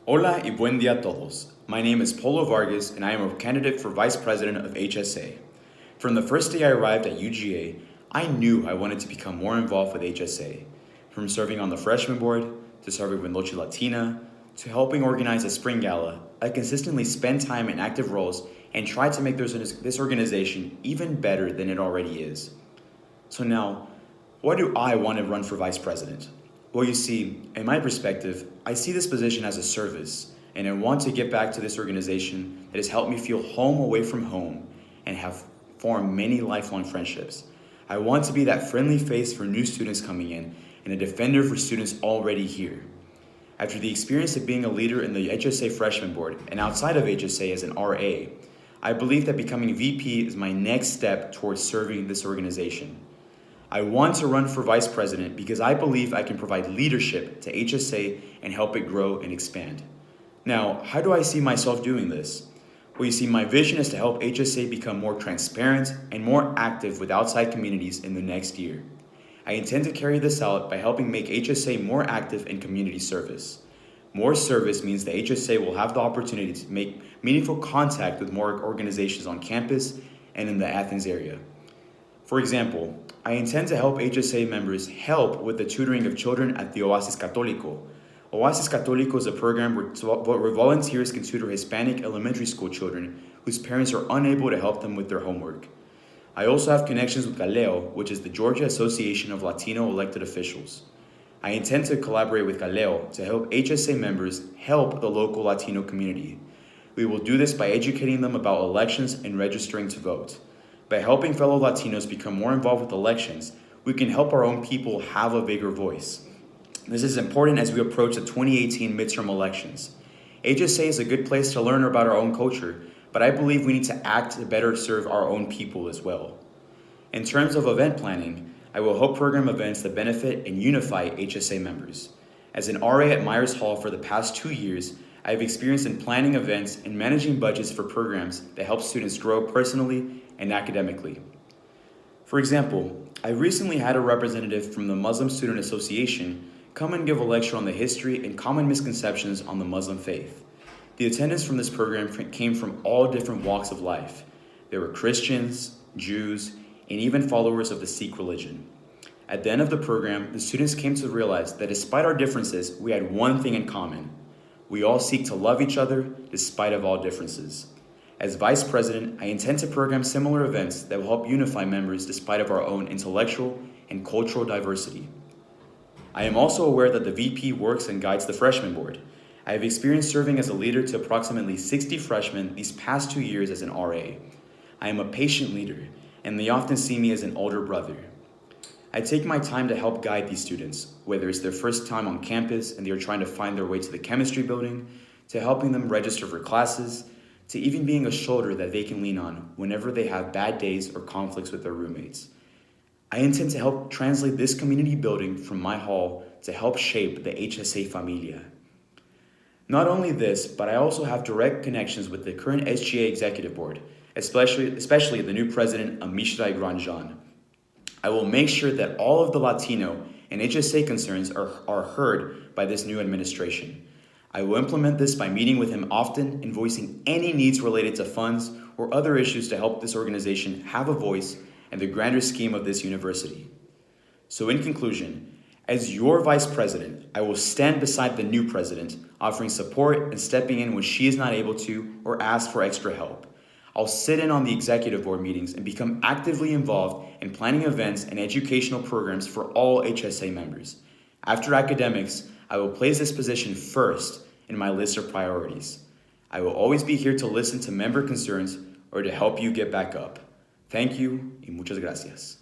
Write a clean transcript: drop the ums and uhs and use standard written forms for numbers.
Hola y buen día a todos. My name is Polo Vargas and I am a candidate for Vice President of HSA. From the first day I arrived at UGA, I knew I wanted to become more involved with HSA. From serving on the freshman board, to serving with Noche Latina, to helping organize a spring gala, I consistently spend time in active roles and try to make this organization even better than it already is. So now, why do I want to run for Vice President? Well, you see, in my perspective, I see this position as a service, and I want to give back to this organization that has helped me feel home away from home and have formed many lifelong friendships. I want to be that friendly face for new students coming in and a defender for students already here. After the experience of being a leader in the HSA Freshman Board and outside of HSA as an RA, I believe that becoming VP is my next step towards serving this organization. I want to run for Vice President because I believe I can provide leadership to HSA and help it grow and expand. Now, how do I see myself doing this? Well, you see, my vision is to help HSA become more transparent and more active with outside communities in the next year. I intend to carry this out by helping make HSA more active in community service. More service means that HSA will have the opportunity to make meaningful contact with more organizations on campus and in the Athens area. For example, I intend to help HSA members help with the tutoring of children at the Oasis Católico. Oasis Católico is a program where volunteers can tutor Hispanic elementary school children whose parents are unable to help them with their homework. I also have connections with Galeo, which is the Georgia Association of Latino Elected Officials. I intend to collaborate with Galeo to help HSA members help the local Latino community. We will do this by educating them about elections and registering to vote. By helping fellow Latinos become more involved with elections, we can help our own people have a bigger voice. This is important as we approach the 2018 midterm elections. HSA is a good place to learn about our own culture, but I believe we need to act to better serve our own people as well. In terms of event planning, I will help program events that benefit and unify HSA members. As an RA at Myers Hall for the past 2 years, I have experience in planning events and managing budgets for programs that help students grow personally and academically. For example, I recently had a representative from the Muslim Student Association come and give a lecture on the history and common misconceptions on the Muslim faith. The attendants from this program came from all different walks of life. There were Christians, Jews, and even followers of the Sikh religion. At the end of the program, the students came to realize that despite our differences, we had one thing in common. We all seek to love each other despite of all differences. As Vice President, I intend to program similar events that will help unify members despite of our own intellectual and cultural diversity. I am also aware that the VP works and guides the freshman board. I have experience serving as a leader to approximately 60 freshmen these past 2 years as an RA. I am a patient leader, and they often see me as an older brother. I take my time to help guide these students, whether it's their first time on campus and they are trying to find their way to the chemistry building, to helping them register for classes, to even being a shoulder that they can lean on whenever they have bad days or conflicts with their roommates. I intend to help translate this community building from my hall to help shape the HSA Familia. Not only this, but I also have direct connections with the current SGA Executive Board, especially the new president, Amishrai Granjan. I will make sure that all of the Latino and HSA concerns are heard by this new administration. I will implement this by meeting with him often and voicing any needs related to funds or other issues to help this organization have a voice in the grander scheme of this university. So in conclusion, as your Vice President, I will stand beside the new president, offering support and stepping in when she is not able to or ask for extra help. I'll sit in on the executive board meetings and become actively involved in planning events and educational programs for all HSA members. After academics, I will place this position first in my list of priorities. I will always be here to listen to member concerns or to help you get back up. Thank you y muchas gracias.